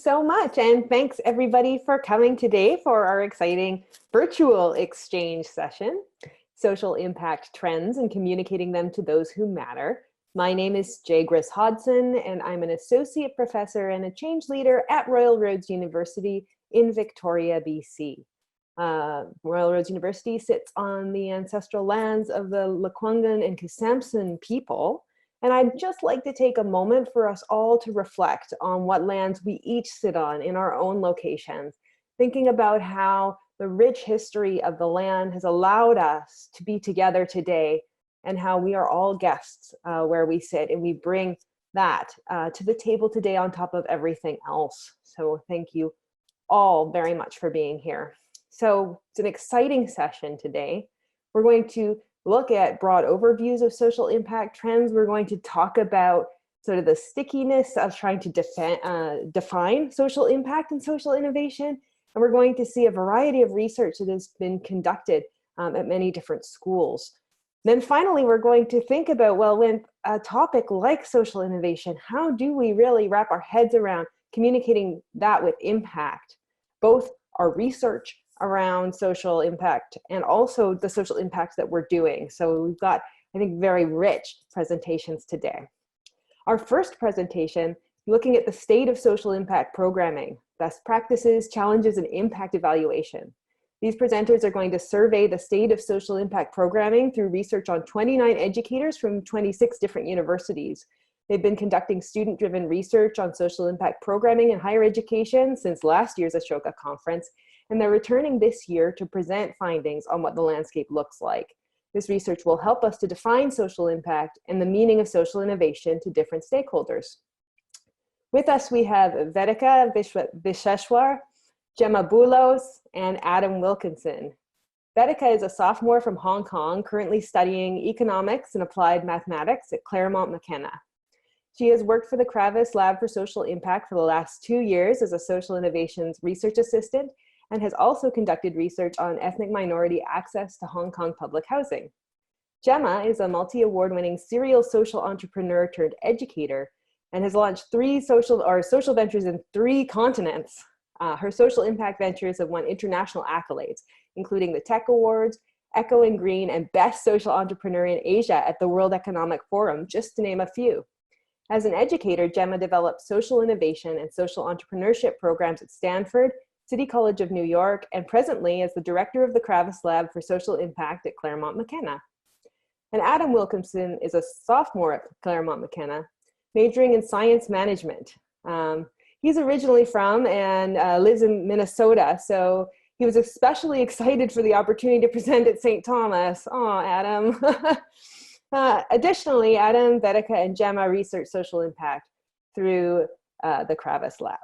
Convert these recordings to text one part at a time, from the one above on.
so much. And thanks everybody for coming today for our exciting virtual exchange session, Social Impact Trends and Communicating Them to Those Who Matter. My name is Jay Griss-Hodson, and I'm an associate professor and a change leader at Royal Roads University in Victoria, BC. Royal Roads University sits on the ancestral lands of the Lekwungen and Kisamson people. And I'd just like to take a moment for us all to reflect on what lands we each sit on in our own locations, thinking about how the rich history of the land has allowed us to be together today, and how we are all guests where we sit, and we bring that to the table today on top of everything else. So thank you all very much for being here. So it's an exciting session today. We're going to look at broad overviews of social impact trends. We're going to talk about sort of the stickiness of trying to define social impact and social innovation. And we're going to see a variety of research that has been conducted at many different schools. Then finally, we're going to think about, well, when a topic like social innovation, how do we really wrap our heads around communicating that with impact, both our research around social impact and also the social impacts that we're doing. So we've got, I think, very rich presentations today. Our first presentation, looking at the state of social impact programming, best practices, challenges, and impact evaluation. These presenters are going to survey the state of social impact programming through research on 29 educators from 26 different universities. They've been conducting student-driven research on social impact programming in higher education since last year's Ashoka conference, and they're returning this year to present findings on what the landscape looks like. This research will help us to define social impact and the meaning of social innovation to different stakeholders. With us, we have Vedika Visheshwar, Gemma Boulos, and Adam Wilkinson. Vedika is a sophomore from Hong Kong, currently studying economics and applied mathematics at Claremont McKenna. She has worked for the Kravis Lab for Social Impact for the last 2 years as a social innovations research assistant, and has also conducted research on ethnic minority access to Hong Kong public housing. Gemma is a multi-award winning serial social entrepreneur turned educator and has launched social ventures in 3 continents. Her social impact ventures have won international accolades, including the Tech Awards, Echo and Green, and Best Social Entrepreneur in Asia at the World Economic Forum, just to name a few. As an educator, Gemma developed social innovation and social entrepreneurship programs at Stanford, City College of New York, and presently as the director of the Kravis Lab for Social Impact at Claremont McKenna. And Adam Wilkinson is a sophomore at Claremont McKenna, majoring in science management. He's originally from and lives in Minnesota, so he was especially excited for the opportunity to present at St. Thomas. Oh, Adam. Additionally, Adam, Vedika, and Gemma research social impact through the Kravis Lab.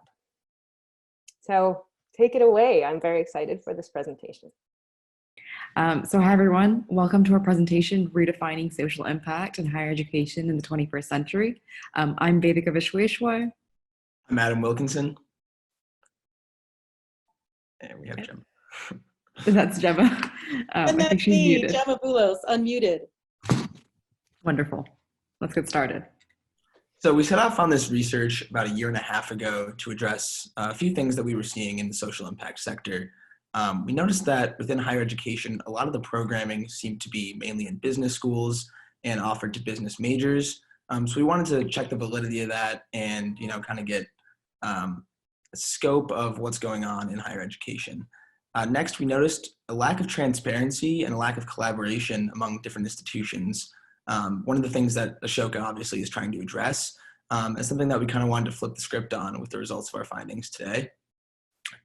So take it away. I'm very excited for this presentation. So hi everyone, welcome to our presentation, Redefining Social Impact in Higher Education in the 21st Century. I'm Vedika Visheshwar. I'm Adam Wilkinson. And we have Gemma. That's Gemma. And that's me, Gemma Boulos, unmuted. Wonderful. Let's get started. So we set off on this research about 1.5 years ago to address a few things that we were seeing in the social impact sector. We noticed that within higher education, a lot of the programming seemed to be mainly in business schools and offered to business majors. So we wanted to check the validity of that and, kind of get a scope of what's going on in higher education. Next, we noticed a lack of transparency and a lack of collaboration among different institutions. One of the things that Ashoka obviously is trying to address is something that we kind of wanted to flip the script on with the results of our findings today.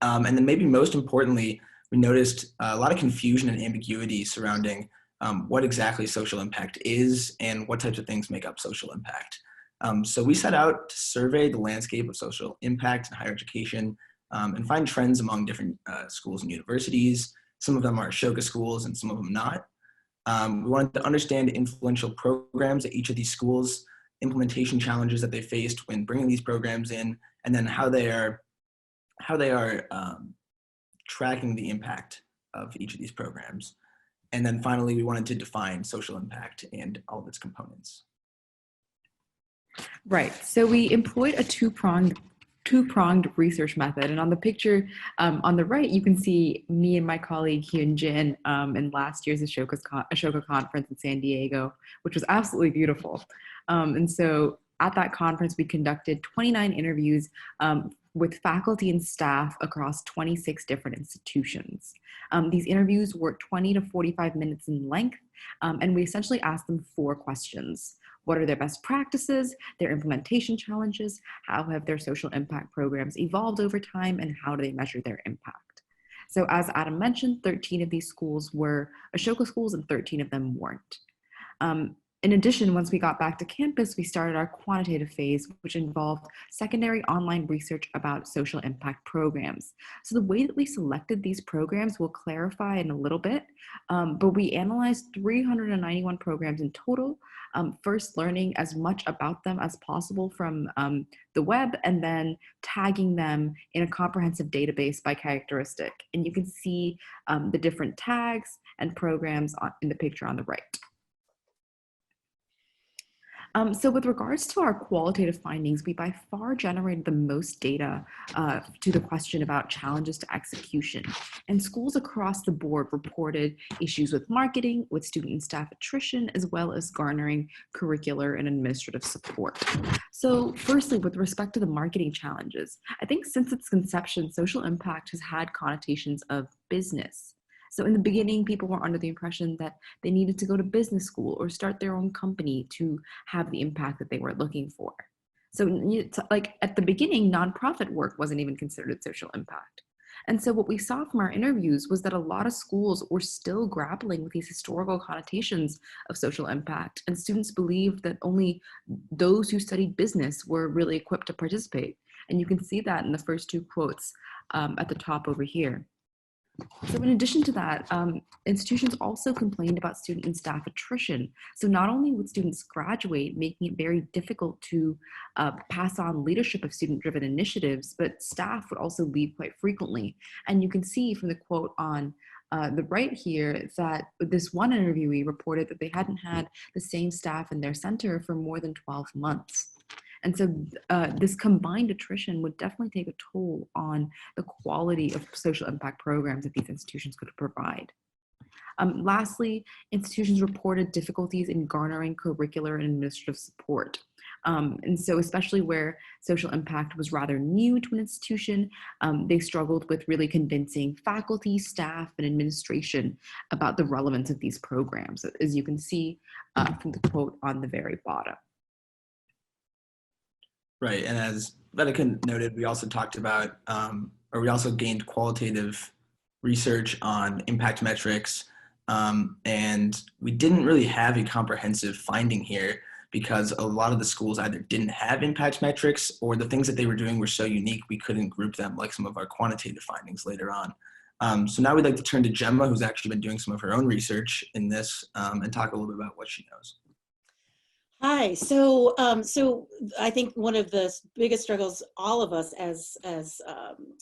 And then maybe most importantly, we noticed a lot of confusion and ambiguity surrounding what exactly social impact is and what types of things make up social impact. So we set out to survey the landscape of social impact in higher education and find trends among different schools and universities. Some of them are Ashoka schools and some of them not. We wanted to understand influential programs at each of these schools, implementation challenges that they faced when bringing these programs in, and then how they are tracking the impact of each of these programs. And then finally, we wanted to define social impact and all of its components. Right, so we employed a two-pronged two-pronged research method. And on the picture on the right, you can see me and my colleague Hyun Jin in last year's Ashoka conference in San Diego, which was absolutely beautiful. And so at that conference, we conducted 29 interviews with faculty and staff across 26 different institutions. These interviews were 20 to 45 minutes in length, and we essentially asked them 4 questions. What are their best practices, their implementation challenges, how have their social impact programs evolved over time, and how do they measure their impact? So as Adam mentioned, 13 of these schools were Ashoka schools and 13 of them weren't. In addition, once we got back to campus, we started our quantitative phase, which involved secondary online research about social impact programs. So the way that we selected these programs will clarify in a little bit, but we analyzed 391 programs in total, first learning as much about them as possible from the web, and then tagging them in a comprehensive database by characteristic. And you can see the different tags and programs in the picture on the right. So with regards to our qualitative findings, we by far generated the most data to the question about challenges to execution. And schools across the board reported issues with marketing, with student and staff attrition, as well as garnering curricular and administrative support. So firstly, with respect to the marketing challenges, I think since its conception, social impact has had connotations of business. So in the beginning, people were under the impression that they needed to go to business school or start their own company to have the impact that they were looking for. So like at the beginning, nonprofit work wasn't even considered social impact. And so what we saw from our interviews was that a lot of schools were still grappling with these historical connotations of social impact. And students believed that only those who studied business were really equipped to participate. And you can see that in the first 2 quotes at the top over here. So in addition to that, institutions also complained about student and staff attrition. So not only would students graduate, making it very difficult to pass on leadership of student-driven initiatives, but staff would also leave quite frequently. And you can see from the quote on the right here that this one interviewee reported that they hadn't had the same staff in their center for more than 12 months. And so this combined attrition would definitely take a toll on the quality of social impact programs that these institutions could provide. Lastly, institutions reported difficulties in garnering curricular and administrative support. And so especially where social impact was rather new to an institution, they struggled with really convincing faculty, staff, and administration about the relevance of these programs, as you can see from the quote on the very bottom. Right, and as Vedika noted, we also talked about, or we also gained qualitative research on impact metrics, and we didn't really have a comprehensive finding here because a lot of the schools either didn't have impact metrics or the things that they were doing were so unique we couldn't group them like some of our quantitative findings later on. So now we'd like to turn to Gemma, who's actually been doing some of her own research in this, and talk a little bit about what she knows. Hi. So I think one of the biggest struggles all of us as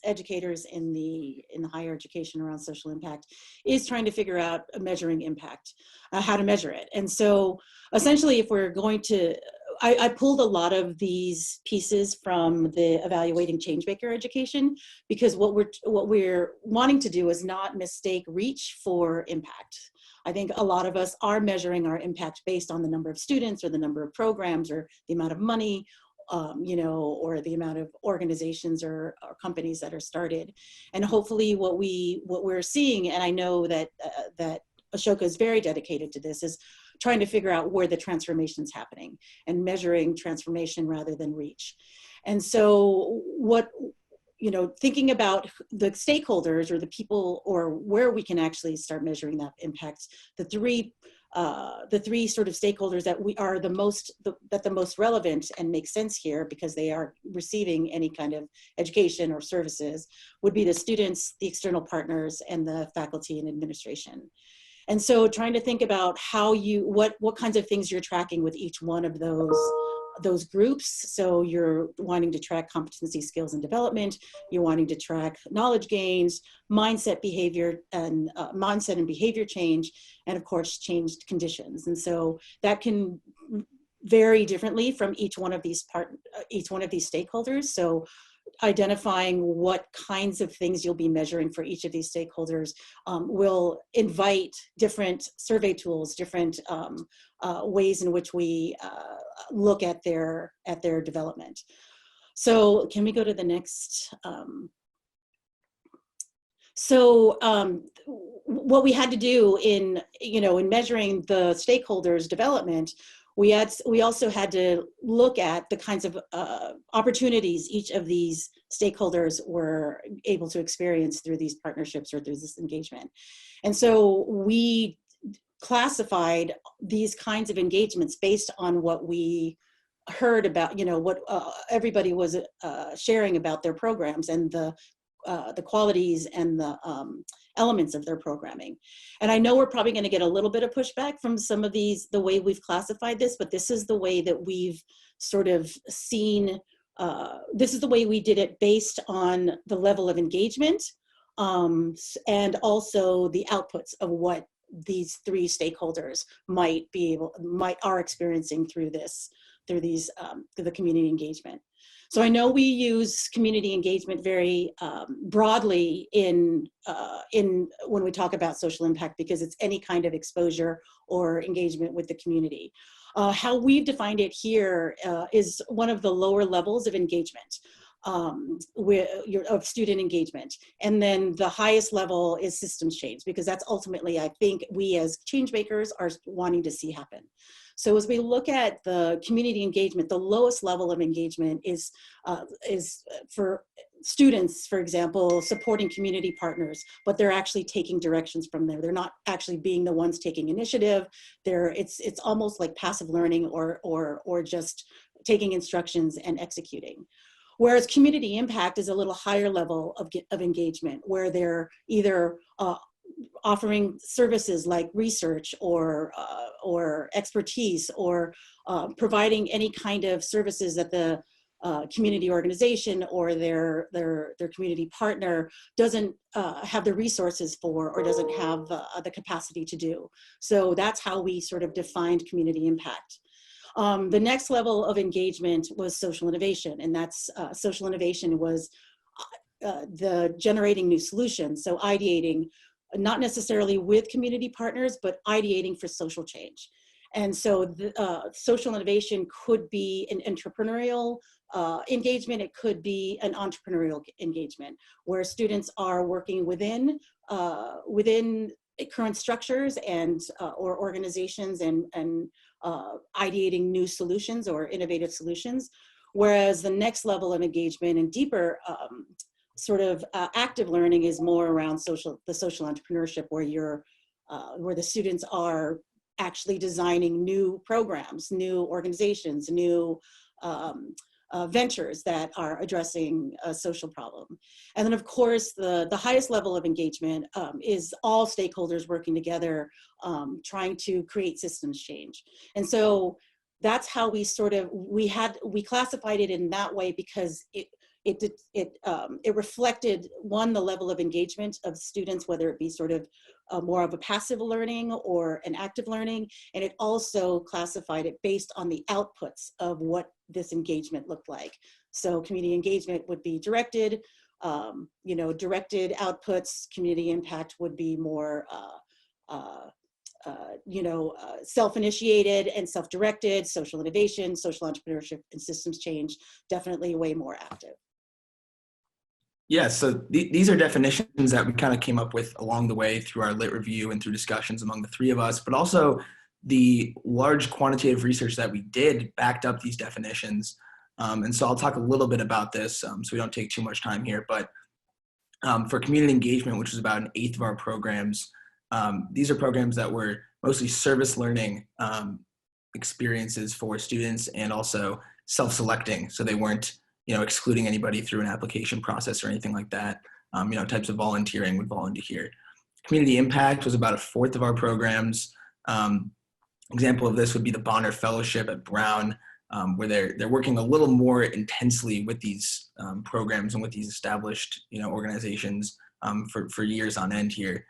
educators in the higher education around social impact is trying to figure out measuring impact, how to measure it. And so essentially, if we're going to, I pulled a lot of these pieces from the Evaluating Changemaker Education, because what we're wanting to do is not mistake reach for impact. I think a lot of us are measuring our impact based on the number of students or the number of programs or the amount of money, or the amount of organizations or companies that are started. And hopefully what we're seeing, and I know that Ashoka is very dedicated to this, is trying to figure out where the transformation is happening and measuring transformation rather than reach. And so thinking about the stakeholders or the people or where we can actually start measuring that impact, the three sort of stakeholders that we are the most relevant and make sense here because they are receiving any kind of education or services would be the students, the external partners, and the faculty and administration. And so trying to think about how what kinds of things you're tracking with each one of those groups. So you're wanting to track competency, skills, and development. You're wanting to track knowledge gains, mindset and behavior change, and of course, changed conditions. And so that can vary differently from each one of these stakeholders. So identifying what kinds of things you'll be measuring for each of these stakeholders will invite different survey tools, different ways in which we look at their development. So can we go to the next? What we had to do in measuring the stakeholders' development, we also had to look at the kinds of opportunities each of these stakeholders were able to experience through these partnerships or through this engagement. And so we classified these kinds of engagements based on what we heard about, what everybody was sharing about their programs and the qualities and the elements of their programming. And I know we're probably going to get a little bit of pushback from some of these, the way we've classified this, but this is the way that we've sort of seen, this is the way we did it based on the level of engagement and also the outputs of what these three stakeholders are experiencing through the community engagement. So I know we use community engagement very broadly in when we talk about social impact, because it's any kind of exposure or engagement with the community. How we've defined it here is one of the lower levels of engagement, of student engagement. And then the highest level is systems change, because that's ultimately, I think, we as change makers are wanting to see happen. So as we look at the community engagement, the lowest level of engagement is for students, for example, supporting community partners, but they're actually taking directions from there. They're not actually being the ones taking initiative. It's almost like passive learning or just taking instructions and executing. Whereas community impact is a little higher level of engagement, where they're either offering services like research or expertise, or providing any kind of services that the community organization or their community partner doesn't have the resources for, or doesn't have the capacity to do. So that's how we sort of defined community impact. The next level of engagement was social innovation, and that's social innovation was the generating new solutions. So ideating, not necessarily with community partners, but ideating for social change. And so the, social innovation could be an entrepreneurial engagement. It could be an entrepreneurial engagement, where students are working within current structures and or organizations and ideating new solutions or innovative solutions. Whereas the next level of engagement and deeper sort of active learning is more around the social entrepreneurship, where where the students are actually designing new programs, new organizations, new ventures that are addressing a social problem. And then of course, the highest level of engagement is all stakeholders working together, trying to create systems change. And so that's how we sort of, we classified it in that way, because it reflected, one, the level of engagement of students, whether it be sort of more of a passive learning or an active learning, and it also classified it based on the outputs of what this engagement looked like. So community engagement would be directed, directed outputs. Community impact would be more self-initiated and self-directed. Social innovation, social entrepreneurship, and systems change, definitely way more active. Yeah, so these are definitions that we kind of came up with along the way through our lit review and through discussions among the three of us, but also the large quantitative research that we did backed up these definitions. And so I'll talk a little bit about this so we don't take too much time here, but for community engagement, which was about 1/8 of our programs, these are programs that were mostly service learning experiences for students, and also self-selecting. So they weren't excluding anybody through an application process or anything like that. Types of volunteering would volunteer. Community impact was about 1/4 of our programs. Example of this would be the Bonner Fellowship at Brown, where they're working a little more intensely with these programs and with these established organizations for years on end here.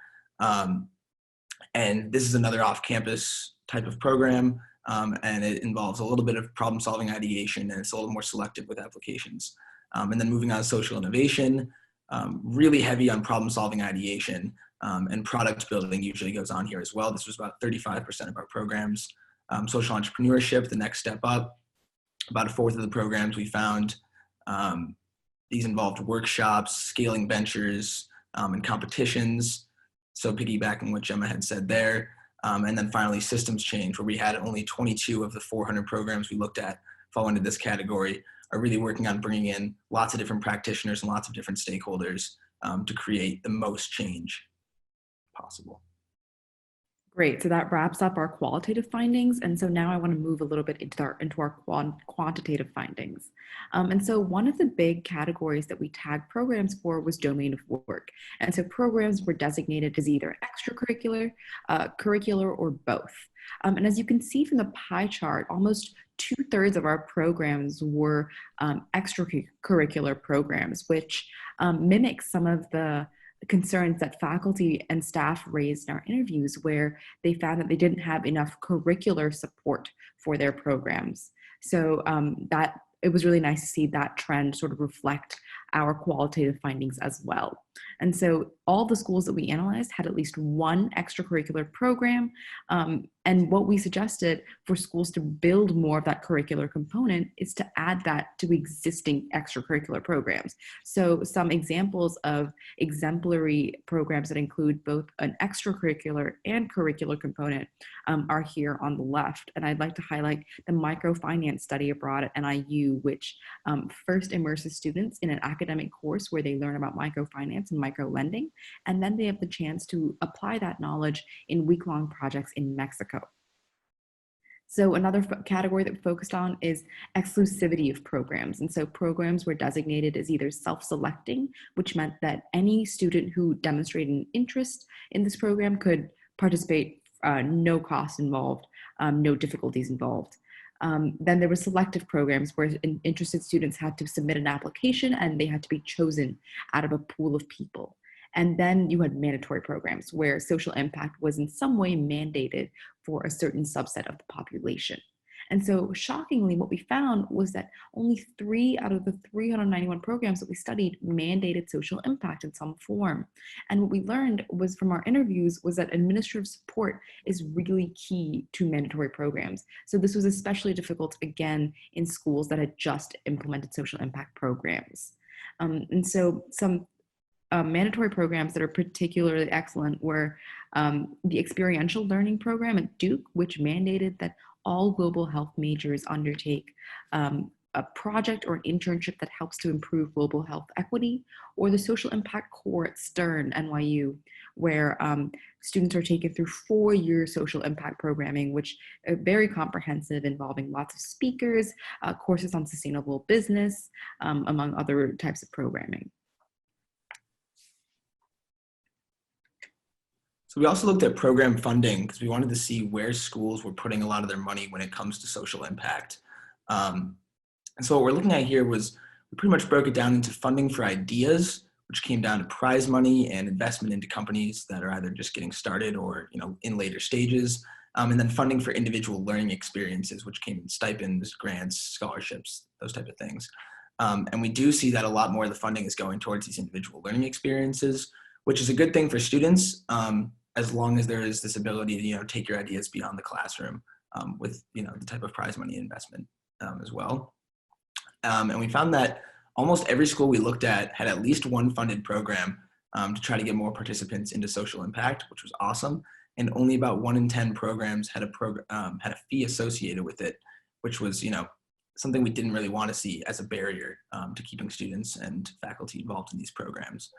And this is another off-campus type of program. And it involves a little bit of problem-solving ideation, and it's a little more selective with applications. And then moving on to social innovation, really heavy on problem solving ideation, and product building usually goes on here as well. This was about 35% of our programs. Social entrepreneurship, the next step up, about a fourth of the programs we found. These involved workshops, scaling ventures, and competitions. So piggybacking what Gemma had said there. And then finally systems change, where we had only 22 of the 400 programs we looked at fall into this category, are really working on bringing in lots of different practitioners and lots of different stakeholders to create the most change possible. Great. So that wraps up our qualitative findings. And so now I want to move a little bit into our quantitative findings. And so one of the big categories that we tagged programs for was domain of work. And so programs were designated as either extracurricular, curricular, or both. And as you can see from the pie chart, almost 2/3 of our programs were extracurricular programs, which mimics some of the concerns that faculty and staff raised in our interviews, where they found that they didn't have enough curricular support for their programs. So that it was really nice to see that trend sort of reflect our qualitative findings as well. And so all the schools that we analyzed had at least one extracurricular program. And what we suggested for schools to build more of that curricular component is to add that to existing extracurricular programs. So some examples of exemplary programs that include both an extracurricular and curricular component are here on the left. And I'd like to highlight the microfinance study abroad at NIU, which first immerses students in an academic course where they learn about microfinance and microlending, and then they have the chance to apply that knowledge in week-long projects in Mexico. So another category that we focused on is exclusivity of programs. And so programs were designated as either self-selecting, which meant that any student who demonstrated an interest in this program could participate, no cost involved, no difficulties involved. Then there were selective programs where interested students had to submit an application and they had to be chosen out of a pool of people. And then you had mandatory programs where social impact was in some way mandated for a certain subset of the population. And so shockingly, what we found was that only 3 out of the 391 programs that we studied mandated social impact in some form. And what we learned was from our interviews was that administrative support is really key to mandatory programs. So this was especially difficult, again, in schools that had just implemented social impact programs. And so some mandatory programs that are particularly excellent were the experiential learning program at Duke, which mandated that all global health majors undertake a project or an internship that helps to improve global health equity, or the social impact core at Stern, NYU, where students are taken through 4-year social impact programming, which are very comprehensive, involving lots of speakers, courses on sustainable business, among other types of programming. So we also looked at program funding because we wanted to see where schools were putting a lot of their money when it comes to social impact. And so what we're looking at here was we pretty much broke it down into funding for ideas, which came down to prize money and investment into companies that are either just getting started or in later stages, and then funding for individual learning experiences, which came in stipends, grants, scholarships, those type of things. And we do see that a lot more of the funding is going towards these individual learning experiences, which is a good thing for students, as long as there is this ability to take your ideas beyond the classroom with the type of prize money investment as well. And we found that almost every school we looked at had at least one funded program to try to get more participants into social impact, which was awesome. And only about 1 in 10 programs had a fee associated with it, which was something we didn't really want to see as a barrier to keeping students and faculty involved in these programs.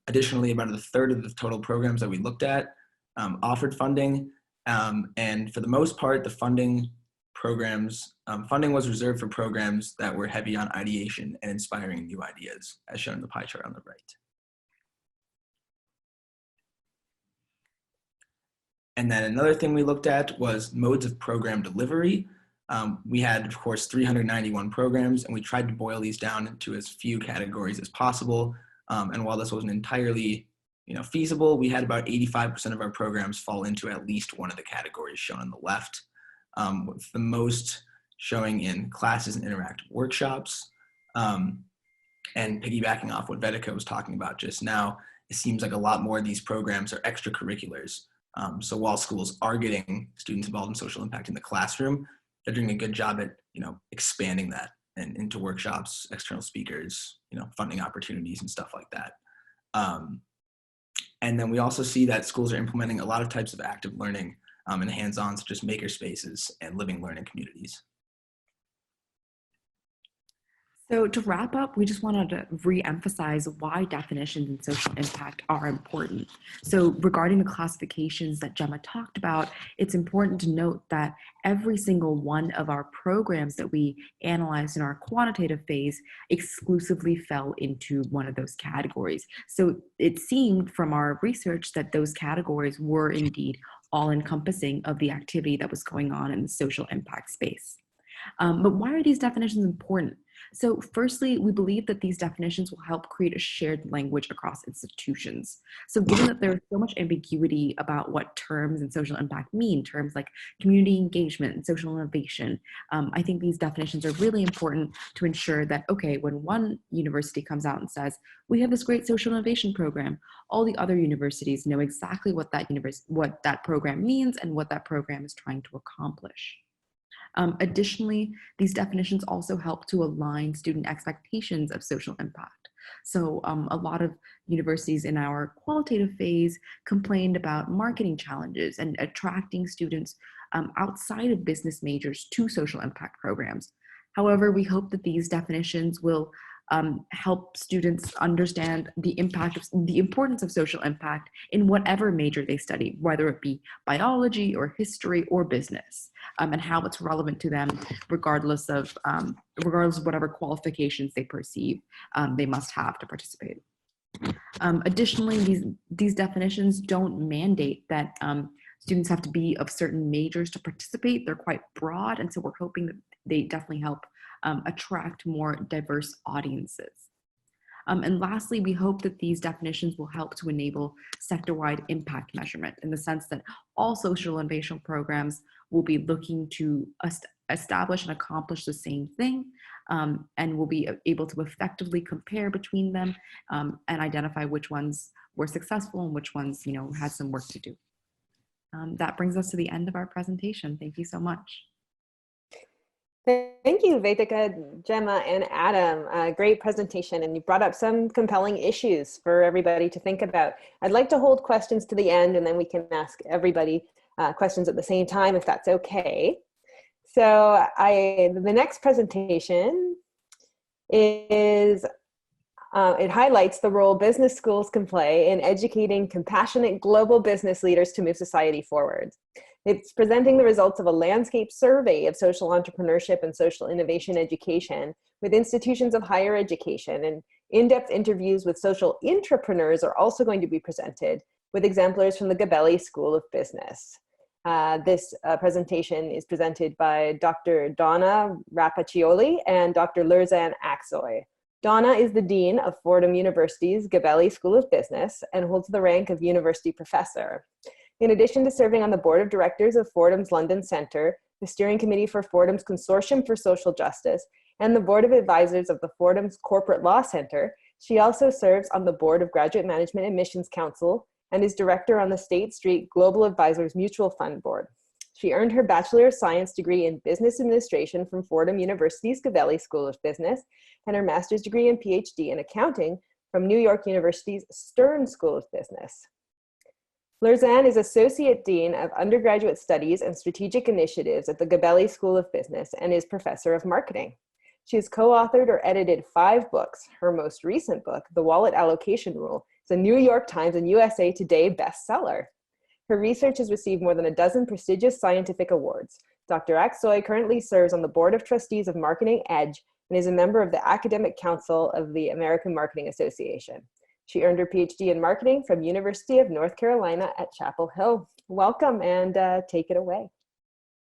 Additionally, about 1/3 of the total programs that we looked at offered funding, and for the most part, the funding was reserved for programs that were heavy on ideation and inspiring new ideas, as shown in the pie chart on the right. And then another thing we looked at was modes of program delivery. We had, of course, 391 programs, and we tried to boil these down into as few categories as possible. And while this wasn't entirely feasible, we had about 85% of our programs fall into at least one of the categories shown on the left, with the most showing in classes and interactive workshops. And piggybacking off what Vedika was talking about just now, it seems like a lot more of these programs are extracurriculars. So while schools are getting students involved in social impact in the classroom, they're doing a good job at, expanding that and into workshops, external speakers, funding opportunities and stuff like that. And then we also see that schools are implementing a lot of types of active learning and hands-on, such as maker spaces and living learning communities. So to wrap up, we just wanted to re-emphasize why definitions and social impact are important. So regarding the classifications that Gemma talked about, it's important to note that every single one of our programs that we analyzed in our quantitative phase exclusively fell into one of those categories. So it seemed from our research that those categories were indeed all-encompassing of the activity that was going on in the social impact space. But why are these definitions important? So firstly, we believe that these definitions will help create a shared language across institutions. So given that there's so much ambiguity about what terms and social impact mean, terms like community engagement and social innovation, I think these definitions are really important to ensure that, okay, when one university comes out and says, we have this great social innovation program, all the other universities know exactly what that program means and what that program is trying to accomplish. Additionally, these definitions also help to align student expectations of social impact. So a lot of universities in our qualitative phase complained about marketing challenges and attracting students outside of business majors to social impact programs. However, we hope that these definitions will help students understand the importance of social impact in whatever major they study, whether it be biology or history or business, and how it's relevant to them, regardless of whatever qualifications they perceive they must have to participate. Additionally, these definitions don't mandate that students have to be of certain majors to participate. They're quite broad, and so we're hoping that they definitely help attract more diverse audiences. And lastly, we hope that these definitions will help to enable sector-wide impact measurement in the sense that all social innovation programs will be looking to establish and accomplish the same thing, and will be able to effectively compare between them and identify which ones were successful and which ones, had some work to do. That brings us to the end of our presentation. Thank you so much. Thank you, Vedika, Gemma, and Adam. Great presentation, and you brought up some compelling issues for everybody to think about. I'd like to hold questions to the end, and then we can ask everybody questions at the same time, if that's okay. So the next presentation is, it highlights the role business schools can play in educating compassionate global business leaders to move society forward. It's presenting the results of a landscape survey of social entrepreneurship and social innovation education with institutions of higher education, and in-depth interviews with social intrapreneurs are also going to be presented with exemplars from the Gabelli School of Business. This presentation is presented by Dr. Donna Rapaccioli and Dr. Lurzan Aksoy. Donna is the Dean of Fordham University's Gabelli School of Business and holds the rank of University Professor. In addition to serving on the board of directors of Fordham's London Centre, the steering committee for Fordham's Consortium for Social Justice, and the board of advisors of the Fordham's Corporate Law Centre, she also serves on the board of Graduate Management Admissions Council and is director on the State Street Global Advisors Mutual Fund Board. She earned her Bachelor of Science degree in Business Administration from Fordham University's Gabelli School of Business and her master's degree and PhD in accounting from New York University's Stern School of Business. Lurzan is Associate Dean of Undergraduate Studies and Strategic Initiatives at the Gabelli School of Business and is Professor of Marketing. She has co-authored or edited 5 books. Her most recent book, The Wallet Allocation Rule, is a New York Times and USA Today bestseller. Her research has received more than a dozen prestigious scientific awards. Dr. Aksoy currently serves on the Board of Trustees of Marketing Edge and is a member of the Academic Council of the American Marketing Association. She earned her PhD in marketing from University of North Carolina at Chapel Hill. Welcome, and take it away.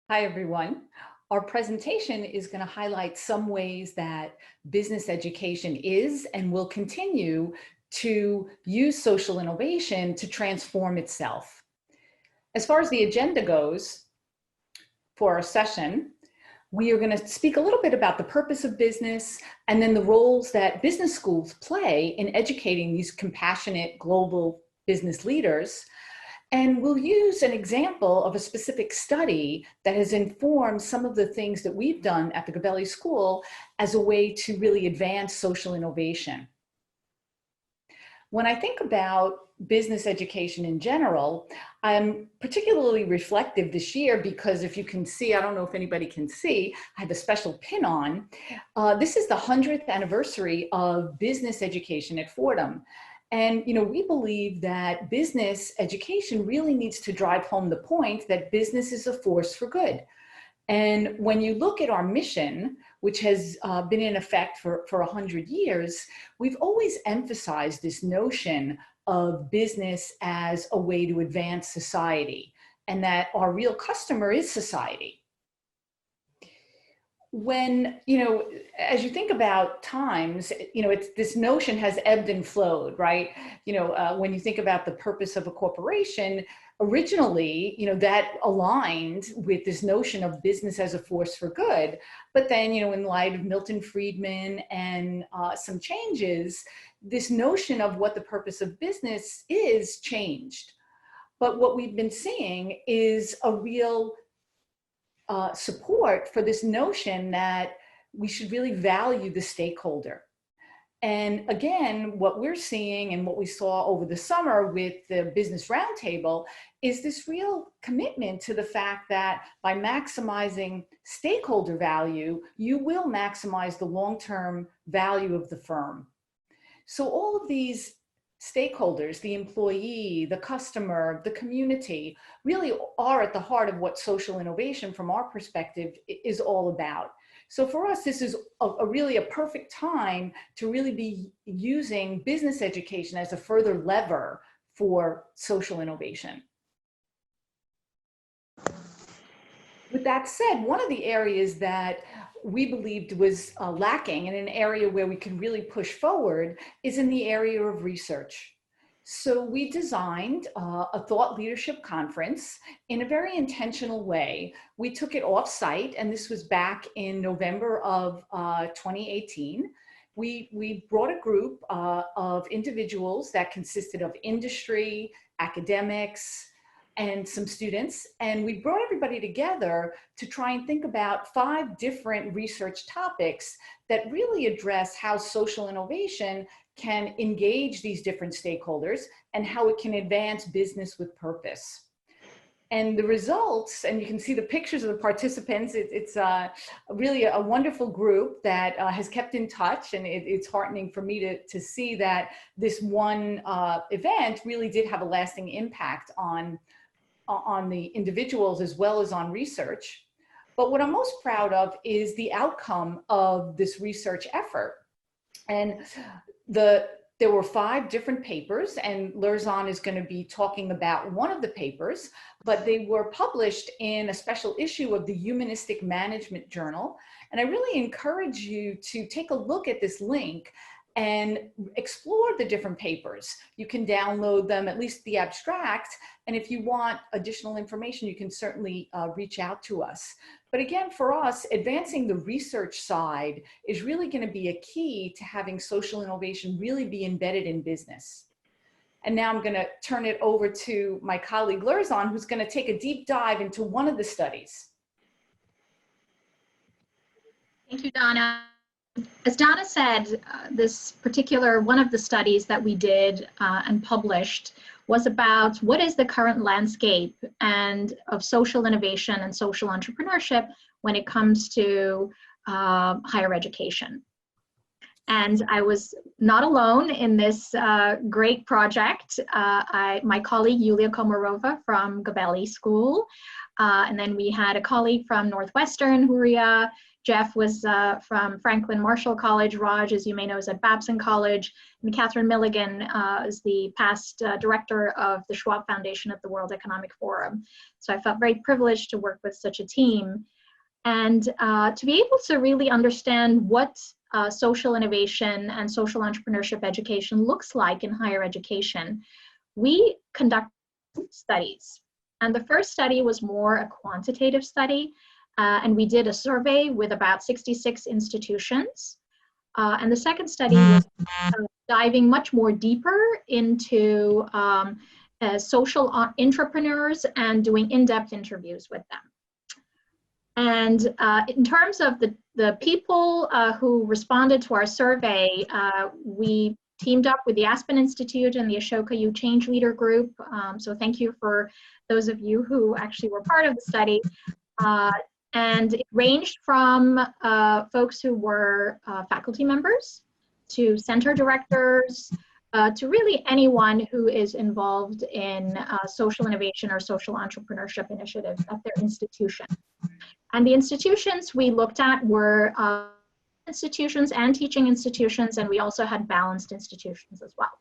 Hi, everyone. Our presentation is going to highlight some ways that business education is and will continue to use social innovation to transform itself. As far as the agenda goes for our session, We are going to speak a little bit about the purpose of business and then the roles that business schools play in educating these compassionate global business leaders. And we'll use an example of a specific study that has informed some of the things that we've done at the Gabelli School as a way to really advance social innovation. When I think about business education in general, I'm particularly reflective this year because if you can see, I don't know if anybody can see, I have a special pin on. This is the 100th anniversary of business education at Fordham. And, you know, we believe that business education really needs to drive home the point that business is a force for good. And when you look at our mission, which has been in effect for 100 years, we've always emphasized this notion of business as a way to advance society and that our real customer is society. When, you know, as you think about times, you know, it's this notion has ebbed and flowed, right? You know, when you think about the purpose of a corporation, originally, you know, that aligned with this notion of business as a force for good. But then, you know, in light of Milton Friedman and some changes, this notion of what the purpose of business is changed. But what we've been seeing is a real support for this notion that we should really value the stakeholder. And again, what we're seeing and what we saw over the summer with the Business Roundtable is this real commitment to the fact that by maximizing stakeholder value, you will maximize the long-term value of the firm. So all of these stakeholders, the employee, the customer, the community, really are at the heart of what social innovation from our perspective is all about. So for us, this is really a perfect time to really be using business education as a further lever for social innovation. With that said, one of the areas that we believed was lacking and an area where we could really push forward is in the area of research. So we designed a thought leadership conference in a very intentional way. We took it off-site, and this was back in November of 2018. We brought a group of individuals that consisted of industry, academics, and some students, and we brought everybody together to try and think about 5 different research topics that really address how social innovation can engage these different stakeholders and how it can advance business with purpose. And the results, and you can see the pictures of the participants, it's really a wonderful group that has kept in touch, and it's heartening for me to see that this one event really did have a lasting impact on the individuals as well as on research. But what I'm most proud of is the outcome of this research effort. And there were 5 different papers, and Lurzan is going to be talking about one of the papers, but they were published in a special issue of the Humanistic Management Journal. And I really encourage you to take a look at this link and explore the different papers. You can download them, at least the abstract, and if you want additional information, you can certainly reach out to us. But again, for us, advancing the research side is really going to be a key to having social innovation really be embedded in business. And now I'm going to turn it over to my colleague Lurzan, who's going to take a deep dive into one of the studies. Thank you, Donna. As Donna said, this particular one of the studies that we did and published was about what is the current landscape and of social innovation and social entrepreneurship when it comes to higher education. And I was not alone in this great project. My colleague Yulia Komarova from Gabelli School, and then we had a colleague from Northwestern, Huria. Jeff was from Franklin Marshall College. Raj, as you may know, is at Babson College. And Catherine Milligan is the past director of the Schwab Foundation at the World Economic Forum. So I felt very privileged to work with such a team. And to be able to really understand what social innovation and social entrepreneurship education looks like in higher education, we conduct studies. And the first study was more a quantitative study. And we did a survey with about 66 institutions. And the second study was diving much more deeper into social entrepreneurs and doing in-depth interviews with them. And in terms of the people who responded to our survey, we teamed up with the Aspen Institute and the Ashoka U Change Leader Group. So thank you for those of you who actually were part of the study. And it ranged from folks who were faculty members to center directors, to really anyone who is involved in social innovation or social entrepreneurship initiatives at their institution. And the institutions we looked at were institutions and teaching institutions, and we also had balanced institutions as well.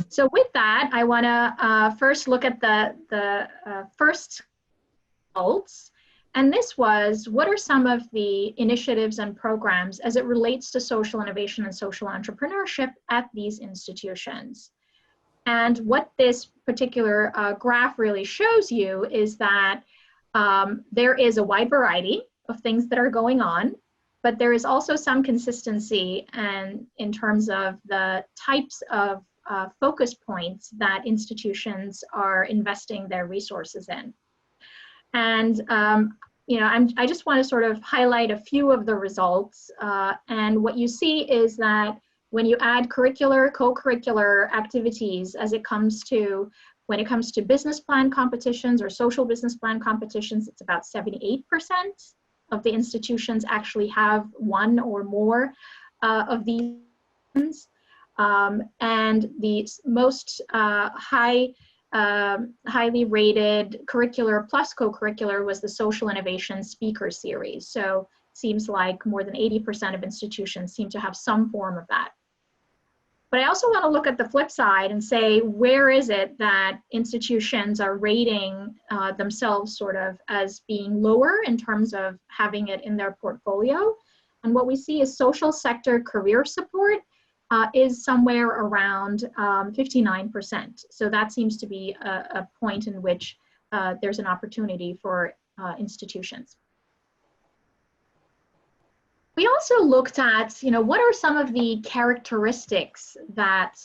So with that, I want to first look at the first results. And this was, what are some of the initiatives and programs as it relates to social innovation and social entrepreneurship at these institutions? And what this particular graph really shows you is that there is a wide variety of things that are going on, but there is also some consistency and in terms of the types of focus points that institutions are investing their resources in. And you know, I just want to sort of highlight a few of the results. And what you see is that when you add curricular, co-curricular activities when it comes to business plan competitions or social business plan competitions, it's about 78% of the institutions actually have one or more of these. And the most highly rated curricular plus co-curricular was the social innovation speaker series. So it seems like more than 80% of institutions seem to have some form of that. But I also want to look at the flip side and say, where is it that institutions are rating themselves sort of as being lower in terms of having it in their portfolio? And what we see is social sector career support is somewhere around 59%. So that seems to be a point in which there's an opportunity for institutions. We also looked at, you know, what are some of the characteristics that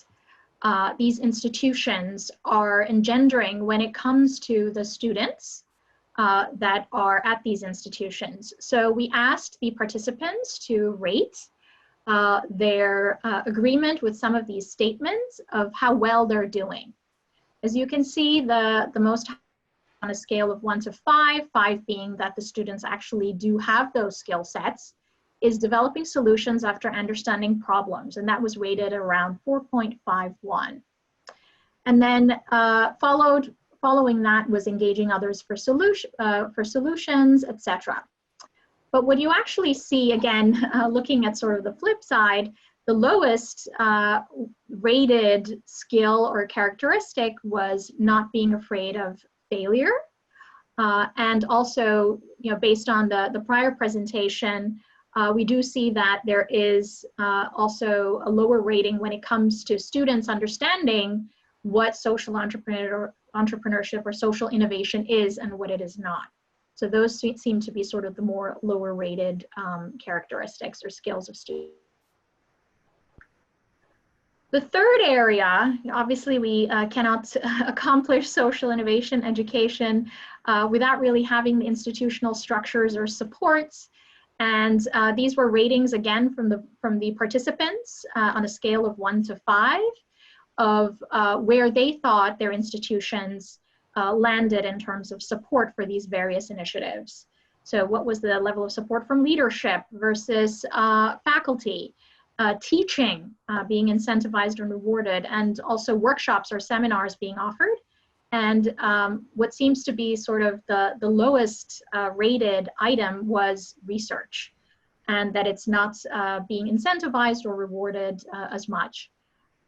these institutions are engendering when it comes to the students that are at these institutions. So we asked the participants to rate their agreement with some of these statements of how well they're doing. As you can see, the most on a scale of 1 to 5, 5 being that the students actually do have those skill sets, is developing solutions after understanding problems, and that was rated around 4.51. And then following that was engaging others for solutions, etc. But what you actually see, again, looking at sort of the flip side, the lowest rated skill or characteristic was not being afraid of failure. And also, you know, based on the prior presentation, we do see that there is also a lower rating when it comes to students understanding what social entrepreneurship or social innovation is and what it is not. So those seem to be sort of the more lower rated characteristics or skills of students. The third area, obviously we cannot accomplish social innovation education without really having the institutional structures or supports. And these were ratings, again, from the participants on a scale of 1 to 5 of where they thought their institutions landed in terms of support for these various initiatives. So what was the level of support from leadership versus faculty, teaching being incentivized and rewarded, and also workshops or seminars being offered. And what seems to be sort of the lowest rated item was research, and that it's not being incentivized or rewarded as much.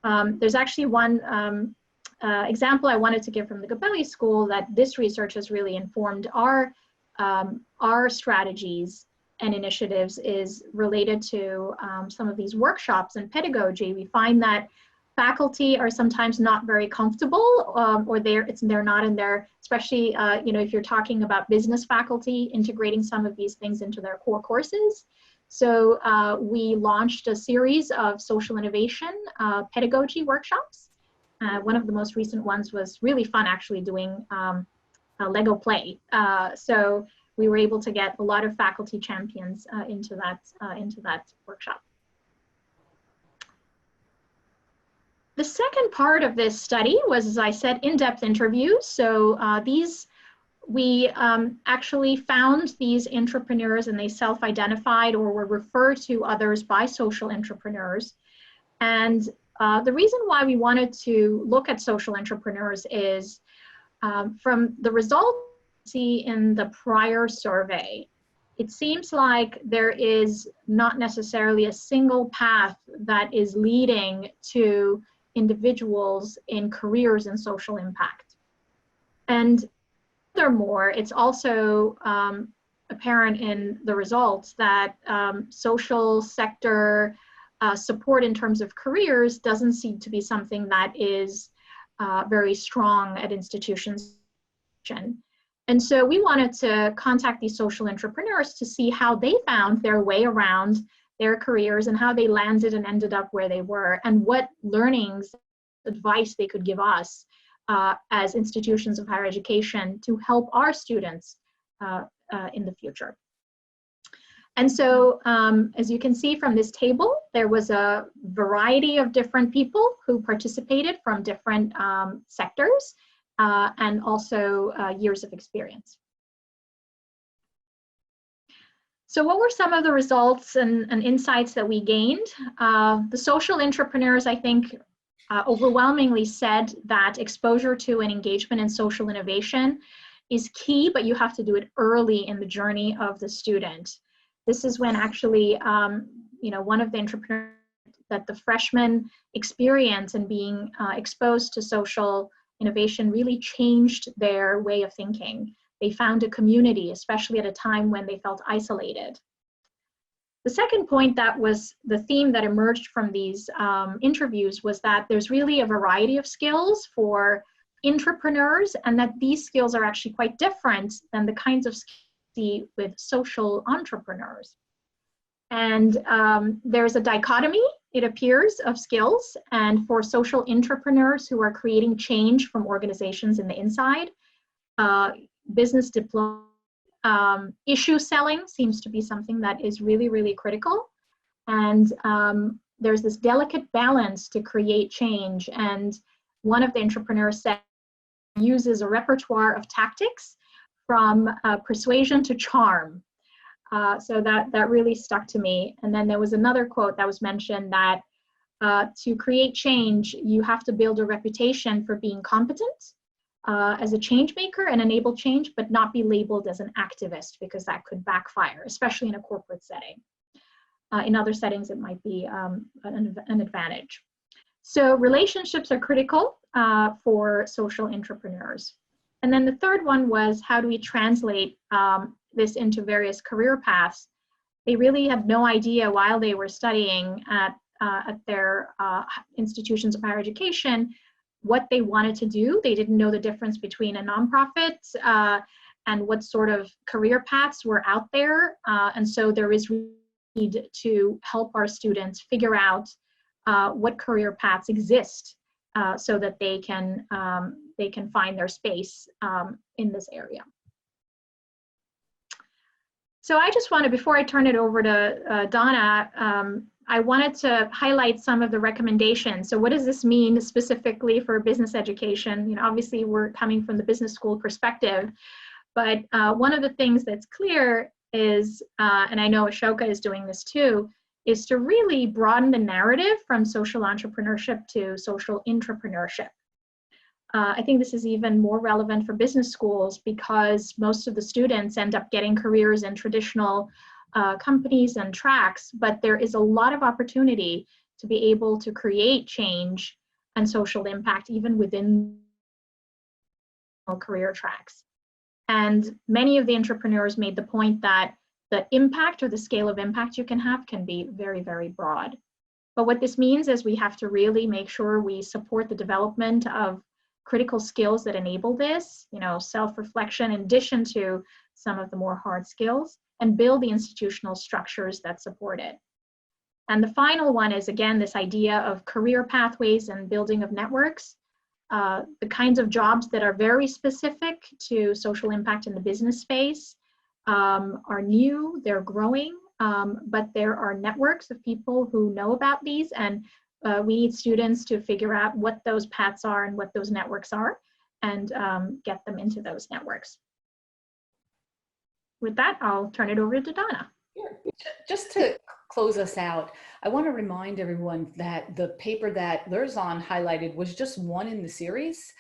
There's actually one example I wanted to give from the Gabelli School that this research has really informed our strategies and initiatives is related to some of these workshops and pedagogy. We find that Faculty are sometimes not very comfortable, or they're not in their, especially if you're talking about business faculty, integrating some of these things into their core courses. So we launched a series of social innovation pedagogy workshops. One of the most recent ones was really fun, actually, doing a Lego play. So we were able to get a lot of faculty champions into that workshop. The second part of this study was, as I said, in-depth interviews. So we actually found these entrepreneurs, and they self-identified or were referred to others by social entrepreneurs. And the reason why we wanted to look at social entrepreneurs is from the results we see in the prior survey, it seems like there is not necessarily a single path that is leading to individuals in careers in social impact. And furthermore, it's also apparent in the results that social sector support in terms of careers doesn't seem to be something that is very strong at institutions. And so we wanted to contact these social entrepreneurs to see how they found their way around their careers and how they landed and ended up where they were, and what learnings, advice they could give us as institutions of higher education to help our students in the future. And so, as you can see from this table, there was a variety of different people who participated from different sectors and also years of experience. So what were some of the results and insights that we gained? The social entrepreneurs, I think, overwhelmingly said that exposure to and engagement in social innovation is key, but you have to do it early in the journey of the student. This is when actually, one of the entrepreneurs that the freshman experience and being exposed to social innovation really changed their way of thinking. They found a community, especially at a time when they felt isolated. The second point that was the theme that emerged from these interviews was that there's really a variety of skills for entrepreneurs, and that these skills are actually quite different than the kinds of skills we see with social entrepreneurs. And there's a dichotomy, it appears, of skills. And for social entrepreneurs who are creating change from organizations in the inside, business diplomacy, issue selling seems to be something that is really, really critical. And there's this delicate balance to create change. And one of the entrepreneurs said, uses a repertoire of tactics from persuasion to charm. So that really stuck to me. And then there was another quote that was mentioned that to create change, you have to build a reputation for being competent as a change maker and enable change, but not be labeled as an activist, because that could backfire, especially in a corporate setting. In other settings, it might be an advantage. So relationships are critical for social entrepreneurs. And then the third one was, how do we translate this into various career paths? They really had no idea while they were studying at their institutions of higher education what they wanted to do. They didn't know the difference between a nonprofit and what sort of career paths were out there. And so there is need to help our students figure out what career paths exist so that they can find their space in this area. So I just wanted, before I turn it over to Donna, I wanted to highlight some of the recommendations. So what does this mean specifically for business education? Obviously we're coming from the business school perspective, but one of the things that's clear is, and I know Ashoka is doing this too, is to really broaden the narrative from social entrepreneurship to social intrapreneurship. I think this is even more relevant for business schools because most of the students end up getting careers in traditional companies and tracks, but there is a lot of opportunity to be able to create change and social impact even within career tracks. And many of the entrepreneurs made the point that the impact or the scale of impact you can have can be very, very broad. But what this means is we have to really make sure we support the development of critical skills that enable this, self-reflection in addition to some of the more hard skills, and build the institutional structures that support it. And the final one is, again, this idea of career pathways and building of networks. The kinds of jobs that are very specific to social impact in the business space are new, they're growing, but there are networks of people who know about these, and we need students to figure out what those paths are and what those networks are, and get them into those networks. With that, I'll turn it over to Donna. Just to close us out, I want to remind everyone that the paper that Lerzan highlighted was just one in the series.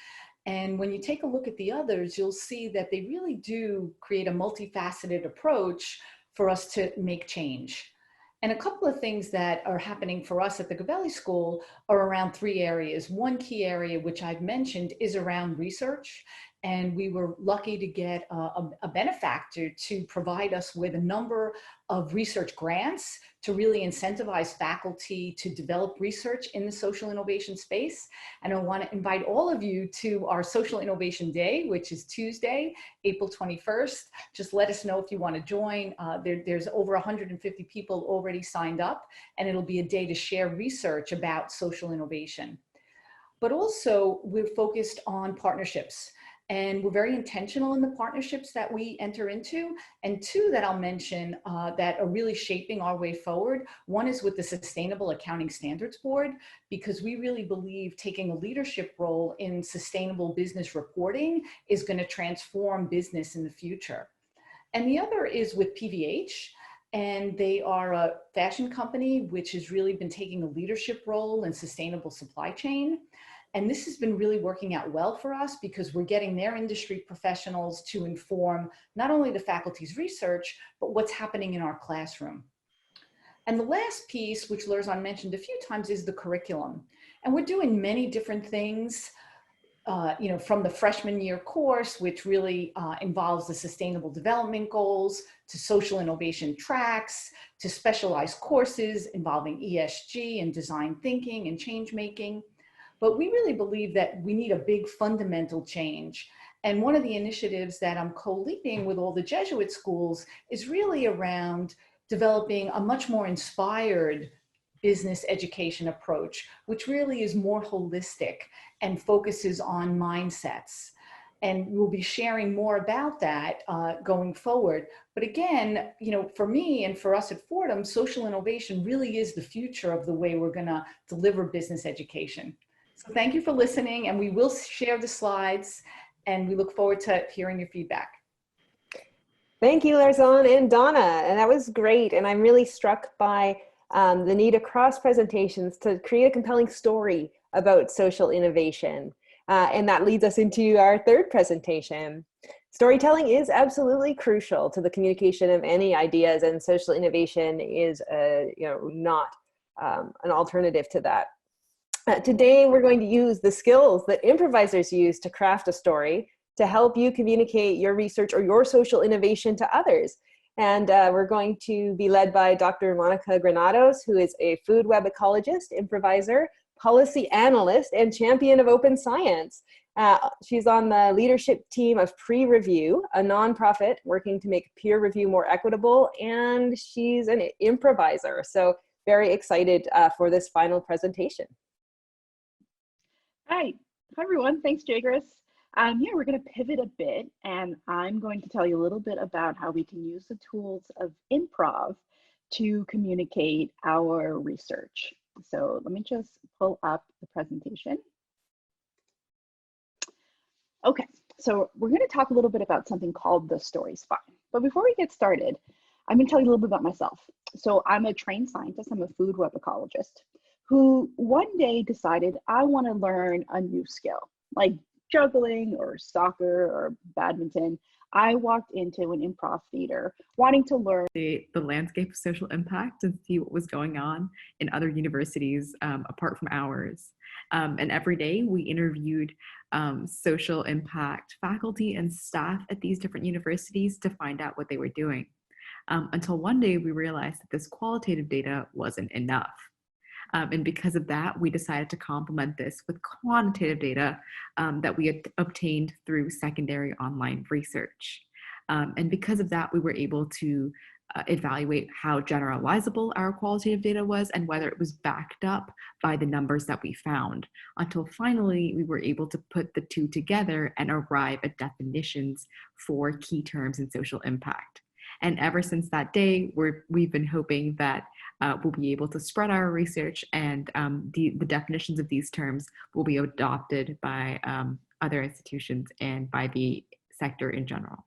And when you take a look at the others, you'll see that they really do create a multifaceted approach for us to make change. And a couple of things that are happening for us at the Gabelli School are around 3 areas. One key area, which I've mentioned, is around research. And we were lucky to get a benefactor to provide us with a number of research grants to really incentivize faculty to develop research in the social innovation space. And I want to invite all of you to our Social Innovation Day, which is Tuesday, April 21st. Just let us know if you want to join. There's over 150 people already signed up, and it'll be a day to share research about social innovation. But also, we're focused on partnerships. And we're very intentional in the partnerships that we enter into. And 2 that I'll mention that are really shaping our way forward. One is with the Sustainable Accounting Standards Board, because we really believe taking a leadership role in sustainable business reporting is going to transform business in the future. And the other is with PVH. And they are a fashion company which has really been taking a leadership role in sustainable supply chain. And this has been really working out well for us because we're getting their industry professionals to inform not only the faculty's research, but what's happening in our classroom. And the last piece, which Lerzan mentioned a few times, is the curriculum. And we're doing many different things, from the freshman year course, which really involves the sustainable development goals, to social innovation tracks, to specialized courses involving ESG and design thinking and change making. But we really believe that we need a big fundamental change. And one of the initiatives that I'm co-leading with all the Jesuit schools is really around developing a much more inspired business education approach, which really is more holistic and focuses on mindsets. And we'll be sharing more about that going forward. But again, for me and for us at Fordham, social innovation really is the future of the way we're going to deliver business education. So thank you for listening, and we will share the slides, and we look forward to hearing your feedback. Thank you, Lerzan and Donna, and that was great. And I'm really struck by the need across presentations to create a compelling story about social innovation. And that leads us into our 3rd presentation. Storytelling is absolutely crucial to the communication of any ideas, and social innovation is not an alternative to that. Today, we're going to use the skills that improvisers use to craft a story to help you communicate your research or your social innovation to others. And we're going to be led by Dr. Monica Granados, who is a food web ecologist, improviser, policy analyst, and champion of open science. She's on the leadership team of Pre-Review, a nonprofit working to make peer review more equitable, and she's an improviser. So very excited for this final presentation. Hi everyone. Thanks, Jagris. We're going to pivot a bit, and I'm going to tell you a little bit about how we can use the tools of improv to communicate our research. So let me just pull up the presentation. Okay, so we're going to talk a little bit about something called the story spine. But before we get started, I'm going to tell you a little bit about myself. So I'm a trained scientist. I'm a food web ecologist who one day decided I want to learn a new skill, like juggling or soccer or badminton. I walked into an improv theater wanting to learn the landscape of social impact and see what was going on in other universities apart from ours. And every day we interviewed social impact faculty and staff at these different universities to find out what they were doing. Until one day we realized that this qualitative data wasn't enough. And because of that, we decided to complement this with quantitative data that we had obtained through secondary online research. And because of that, we were able to evaluate how generalizable our qualitative data was and whether it was backed up by the numbers that we found, until finally we were able to put the two together and arrive at definitions for key terms in social impact. And ever since that day, we've been hoping that we'll be able to spread our research, and the definitions of these terms will be adopted by other institutions and by the sector in general.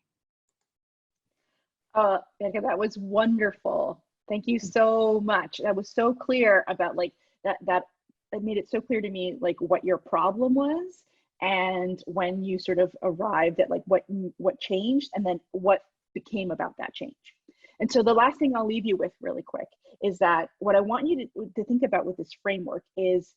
Bianca, that was wonderful. Thank you so much. That was so clear about like that it made it so clear to me like what your problem was, and when you sort of arrived at like what changed and then what became about that change. And so the last thing I'll leave you with really quick is that what I want you to think about with this framework is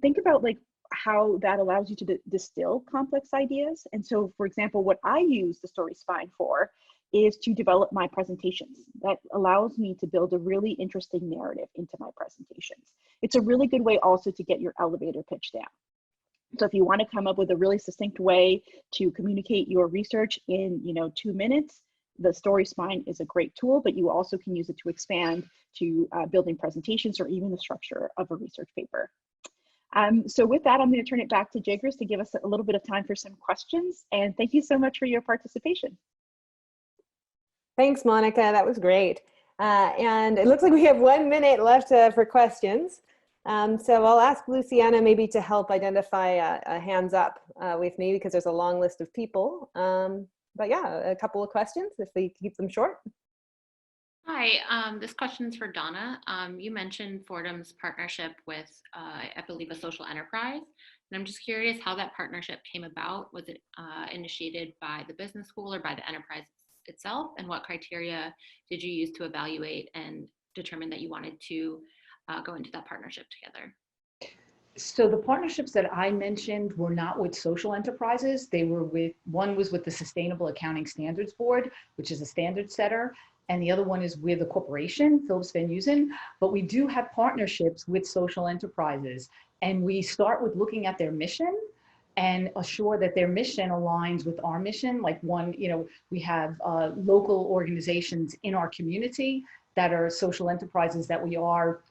think about like how that allows you to distill complex ideas. And so, for example, what I use the story spine for is to develop my presentations. That allows me to build a really interesting narrative into my presentations. It's a really good way also to get your elevator pitch down. So if you want to come up with a really succinct way to communicate your research in 2 minutes, the story spine is a great tool, but you also can use it to expand to building presentations or even the structure of a research paper. So with that, I'm going to turn it back to Jigris to give us a little bit of time for some questions. And thank you so much for your participation. Thanks, Monica. That was great. And it looks like we have 1 minute left for questions. So I'll ask Luciana maybe to help identify a hands up with me, because there's a long list of people. But yeah, a couple of questions if we keep them short. Hi, this question is for Donna. You mentioned Fordham's partnership with, I believe, a social enterprise. And I'm just curious how that partnership came about. Was it initiated by the business school or by the enterprise itself? And what criteria did you use to evaluate and determine that you wanted to go into that partnership together? So the partnerships that I mentioned were not with social enterprises. They were with, one was with the Sustainable Accounting Standards Board, which is a standard setter, and the other one is with a corporation, Philips Van Heusen. But we do have partnerships with social enterprises, and we start with looking at their mission and assure that their mission aligns with our mission. Like we have local organizations in our community that are social enterprises that we are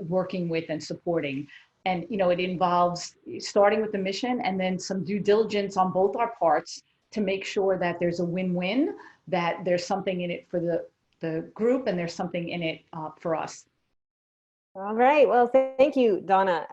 working with and supporting. And it involves starting with the mission and then some due diligence on both our parts to make sure that there's a win-win, that there's something in it for the group and there's something in it for us. All right, well, thank you, Donna.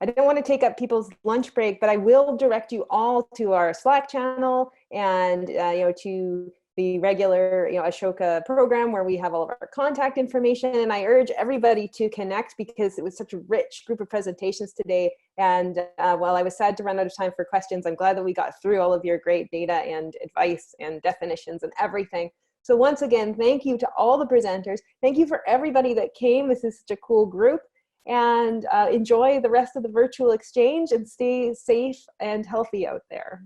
I don't want to take up people's lunch break, but I will direct you all to our Slack channel and to the regular Ashoka program where we have all of our contact information. And I urge everybody to connect because it was such a rich group of presentations today. And while I was sad to run out of time for questions, I'm glad that we got through all of your great data and advice and definitions and everything. So once again, thank you to all the presenters. Thank you for everybody that came. This is such a cool group. And enjoy the rest of the virtual exchange and stay safe and healthy out there.